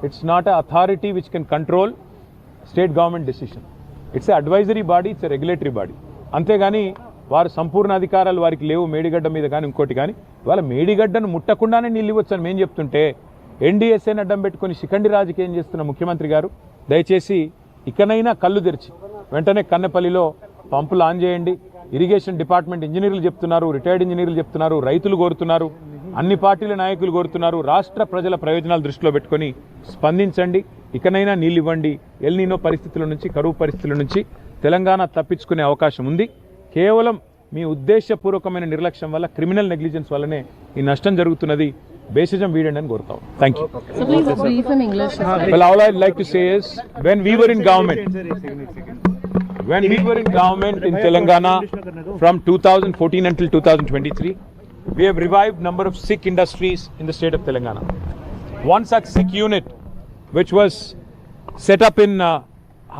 It's not an authority which can control state government decision. It's an advisory body, it's a regulatory body. అంతేగాని వారు సంపూర్ణ అధికారాలు వారికి లేవు మేడిగడ్డ మీద కానీ ఇంకోటి కానీ వాళ్ళ మేడిగడ్డను ముట్టకుండానే నీళ్ళు ఇవ్వచ్చని మేము చెప్తుంటే ఎన్డీఎస్ఏని అడ్డం పెట్టుకుని శిఖండి రాజకీయం చేస్తున్న ముఖ్యమంత్రి గారు దయచేసి ఇకనైనా కళ్ళు తెరిచి వెంటనే కన్నపల్లిలో పంపులు ఆన్ చేయండి. ఇరిగేషన్ డిపార్ట్మెంట్ ఇంజనీర్లు చెప్తున్నారు, రిటైర్డ్ ఇంజనీర్లు చెప్తున్నారు, రైతులు కోరుతున్నారు, అన్ని పార్టీల నాయకులు కోరుతున్నారు. రాష్ట్ర ప్రజల ప్రయోజనాలు దృష్టిలో పెట్టుకొని స్పందించండి. ఇకనైనా నీళ్ళు ఇవ్వండి. ఎల్ నీనో పరిస్థితుల నుంచి, కరువు పరిస్థితుల నుంచి తెలంగాణ తప్పించుకునే అవకాశం ఉంది. కేవలం మీ ఉద్దేశపూర్వకమైన నిర్లక్ష్యం వల్ల, క్రిమినల్ నెగ్లిజెన్స్ వల్లనే ఈ నష్టం జరుగుతున్నది. బేసిజం వీడండి అని కోరుతాం. Thank you. Well, all I'd like to say is when we were in government in Telangana from 2014 until 2023, we have revived number of SICK industries in the state of Telangana. One such SICK unit which was set up in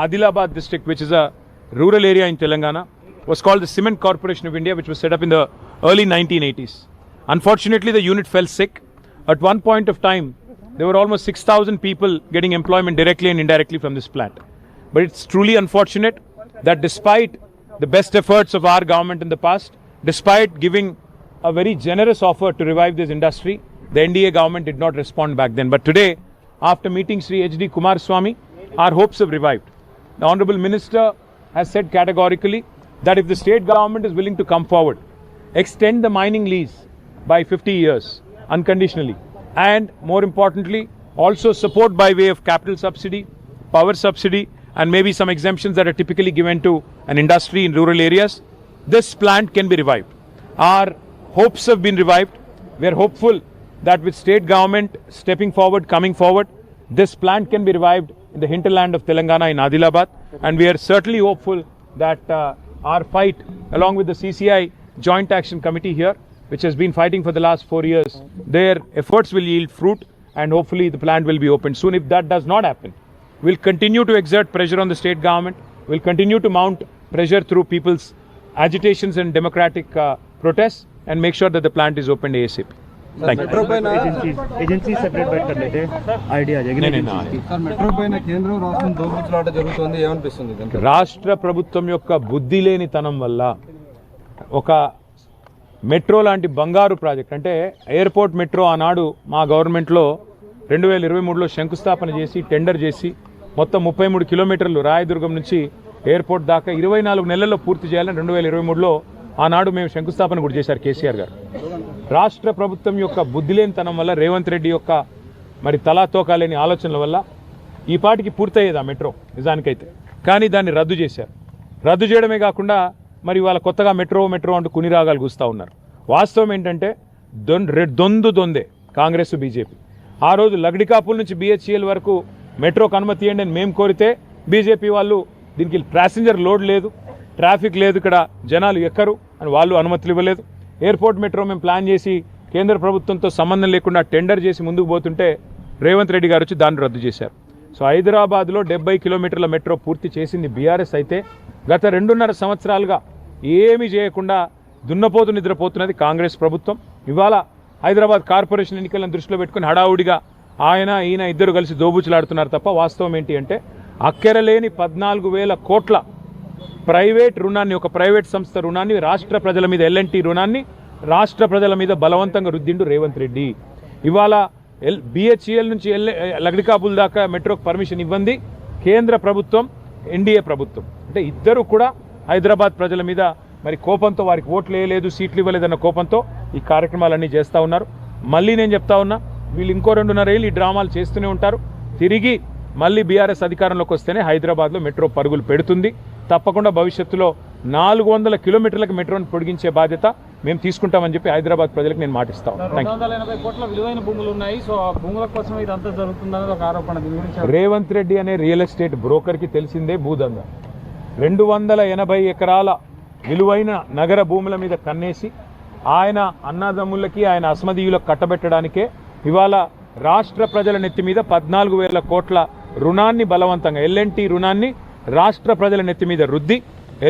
Adilabad district, which is a rural area in Telangana, was called the Cement Corporation of India, which was set up in the early 1980s. Unfortunately, the unit fell sick. At one point of time, there were almost 6,000 people getting employment directly and indirectly from this plant. But it's truly unfortunate that despite the best efforts of our government in the past, despite giving a very generous offer to revive this industry, the NDA government did not respond back then. But today, after meeting Sri H.D. Kumaraswamy, our hopes have revived. The Honorable Minister has said categorically that if the state government is willing to come forward, extend the mining lease by 50 years unconditionally, and more importantly, also support by way of capital subsidy, power subsidy, and maybe some exemptions that are typically given to an industry in rural areas, this plant can be revived. Our hopes have been revived. We are hopeful that with state government stepping forward, coming forward, this plant can be revived in the hinterland of Telangana in Adilabad, and we are certainly hopeful that our fight along with the CCI Joint Action Committee here, which has been fighting for the last 4 years, their efforts will yield fruit, and hopefully the plant will be opened soon. If that does not happen, we'll continue to exert pressure on the state government. We'll continue to mount pressure through people's agitations and democratic protests, and make sure that the plant is opened ASAP. Thank you. Agency separate बैठ कर लेते idea metro పైన కేంద్రం రాష్ట్రం దోపులాట జరుగుతుంది ఏమనిపిస్తుంది? రాష్ట్ర ప్రభుత్వం యొక్క బుద్ధి లేనితనం వల్ల ఒక మెట్రో లాంటి బంగారు ప్రాజెక్ట్ అంటే ఎయిర్పోర్ట్ మెట్రో ఆనాడు మా గవర్నమెంట్లో 2023లో శంకుస్థాపన చేసి టెండర్ చేసి మొత్తం 33 కిలోమీటర్లు రాయదుర్గం నుంచి ఎయిర్పోర్ట్ దాకా 24 నెలల్లో పూర్తి చేయాలని 2023లో ఆనాడు మేము శంకుస్థాపన కూడా చేశారు కేసీఆర్ గారు. రాష్ట్ర ప్రభుత్వం యొక్క బుద్ధిలేనితనం వల్ల, రేవంత్ రెడ్డి యొక్క మరి తలాతోకాలేని ఆలోచనల వల్ల ఈ పాటికి పూర్తయ్యేది ఆ మెట్రో నిజానికైతే. కానీ దాన్ని రద్దు చేశారు. రద్దు చేయడమే కాకుండా మరి వాళ్ళ కొత్తగా మెట్రో అంటూ కునిరాగాలు కూస్తూ ఉన్నారు. వాస్తవం ఏంటంటే దొందే కాంగ్రెస్ బీజేపీ. ఆ రోజు లగడికాపుల్ నుంచి BHEL వరకు మెట్రోకు అనుమతి ఇవ్వండి అని మేము కోరితే బీజేపీ వాళ్ళు దీనికి ప్యాసింజర్ లోడ్ లేదు, ట్రాఫిక్ లేదు, ఇక్కడ జనాలు ఎక్కరు అని వాళ్ళు అనుమతులు ఇవ్వలేదు. ఎయిర్పోర్ట్ మెట్రో మేము ప్లాన్ చేసి కేంద్ర ప్రభుత్వంతో సంబంధం లేకుండా టెండర్ చేసి ముందుకు పోతుంటే రేవంత్ రెడ్డి గారు వచ్చి దాన్ని రద్దు చేశారు. సో హైదరాబాద్లో 70 కిలోమీటర్ల మెట్రో పూర్తి చేసింది బీఆర్ఎస్ అయితే గత 2.5 సంవత్సరాలుగా ఏమీ చేయకుండా దున్నపోతు నిద్రపోతున్నది కాంగ్రెస్ ప్రభుత్వం. ఇవాళ హైదరాబాద్ కార్పొరేషన్ ఎన్నికలను దృష్టిలో పెట్టుకుని హడావుడిగా ఈయన ఇద్దరు కలిసి దోబూచులాడుతున్నారు తప్ప వాస్తవం ఏంటి అంటే అక్కెరలేని 14,000 కోట్ల ప్రైవేట్ రుణాన్ని, ఒక ప్రైవేట్ సంస్థ రుణాన్ని రాష్ట్ర ప్రజల మీద, L&T రుణాన్ని రాష్ట్ర ప్రజల మీద బలవంతంగా రుద్దిండు రేవంత్ రెడ్డి. ఇవాళ BHEL నుంచి లగడికాపుల్ దాకా మెట్రోకి పర్మిషన్ ఇవ్వండి కేంద్ర ప్రభుత్వం, NDA ప్రభుత్వం. అంటే ఇద్దరు కూడా హైదరాబాద్ ప్రజల మీద మరి కోపంతో, వారికి ఓట్లు వేయలేదు, సీట్లు ఇవ్వలేదన్న కోపంతో ఈ కార్యక్రమాలన్నీ చేస్తూ ఉన్నారు. మళ్ళీ నేను చెప్తా ఉన్నా, వీళ్ళు ఇంకో 2.5 ఏళ్ళు ఈ డ్రామాలు చేస్తూనే ఉంటారు. తిరిగి మళ్ళీ బీఆర్ఎస్ అధికారంలోకి వస్తేనే హైదరాబాద్లో మెట్రో పరుగులు పెడుతుంది. తప్పకుండా భవిష్యత్తులో 400 కిలోమీటర్లకు మెట్రోను పొడిగించే బాధ్యత మేము తీసుకుంటామని చెప్పి హైదరాబాద్ ప్రజలకు నేను మాటిస్తాను. రేవంత్ రెడ్డి అనే రియల్ ఎస్టేట్ బ్రోకర్కి తెలిసిందే భూదందా. 280 ఎకరాల విలువైన నగర భూముల మీద కన్నేసి ఆయన అన్నదమ్ములకి, ఆయన అస్మదీయులకు కట్టబెట్టడానికే ఇవాళ రాష్ట్ర ప్రజల నెత్తి మీద 14,000 కోట్ల రుణాన్ని బలవంతంగా, L&T రుణాన్ని రాష్ట్ర ప్రజల నెత్తి మీద రుద్ది,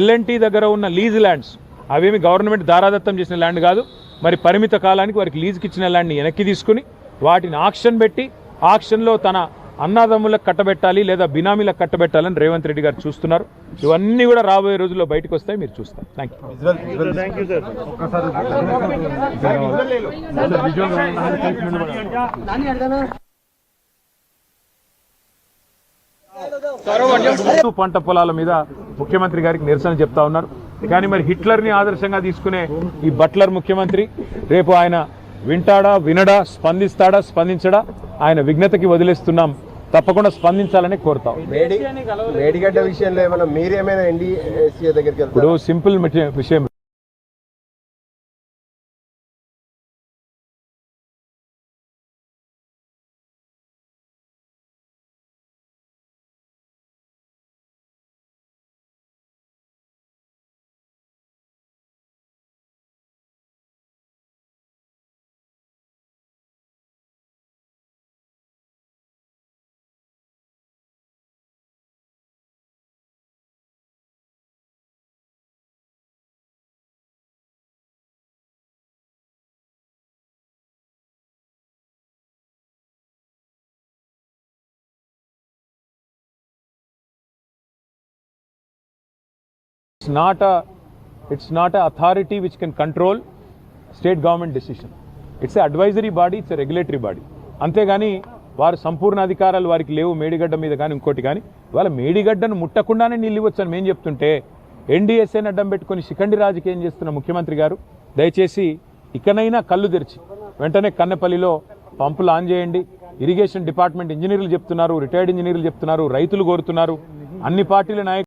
L&T దగ్గర ఉన్న లీజ్ ల్యాండ్స్, అవేమి గవర్నమెంట్ దారాదత్తం చేసిన ల్యాండ్ కాదు, మరి పరిమిత కాలానికి వారికి లీజుకి ఇచ్చిన ల్యాండ్ని వెనక్కి తీసుకుని వాటిని ఆక్షన్ పెట్టి, ఆక్షన్లో తన అన్నాదమ్ములకు కట్టబెట్టాలి లేదా బినామీలకు కట్టబెట్టాలని రేవంత్ రెడ్డి గారు చూస్తున్నారు. ఇవన్నీ కూడా రాబోయే రోజుల్లో బయటకు వస్తాయి, మీరు చూస్తారు. Thank you. పంట పొలాల మీద ముఖ్యమంత్రి గారికి నిరసన చెప్తా ఉన్నారు. కానీ మరి హిట్లర్ని ఆదర్శంగా తీసుకునే ఈ బట్లర్ ముఖ్యమంత్రి రేపు ఆయన వింటాడా, వినడా, స్పందిస్తాడా, స్పందించడా, ఆయన విఘ్నతకి వదిలేస్తున్నాం. తప్పకుండా స్పందించాలని కోరుతాం. మేడిగడ్డ విషయంలో ఏమైనా మీరేమైనా ఎన్డీఏసీ దగ్గరికి ఇప్పుడు సింపుల్ విషయం, it's not a authority which can control state government decision. It's a advisory body, it's a regulatory body. అంతేగాని వారు సంపూర్ణ అధికారాలు వారికి లేవు మేడిగడ్డ మీద కానీ ఇంకోటి కానీ. వాళ్ళ మేడిగడ్డను ముట్టకుండానే నీళ్ళు ఇవ్వచ్చని మేము చెప్తుంటే ఎన్డీఎస్ఏని అడ్డం పెట్టుకుని శిఖండి రాజకీయం చేస్తున్న ముఖ్యమంత్రి గారు దయచేసి ఇకనైనా కళ్ళు తెరిచి వెంటనే కన్నెపల్లిలో పంపులు ఆన్ చేయండి. ఇరిగేషన్ డిపార్ట్మెంట్ ఇంజనీర్లు చెప్తున్నారు, రిటైర్డ్ ఇంజనీర్లు చెప్తున్నారు, రైతులు కోరుతున్నారు, అన్ని పార్టీల నాయకులు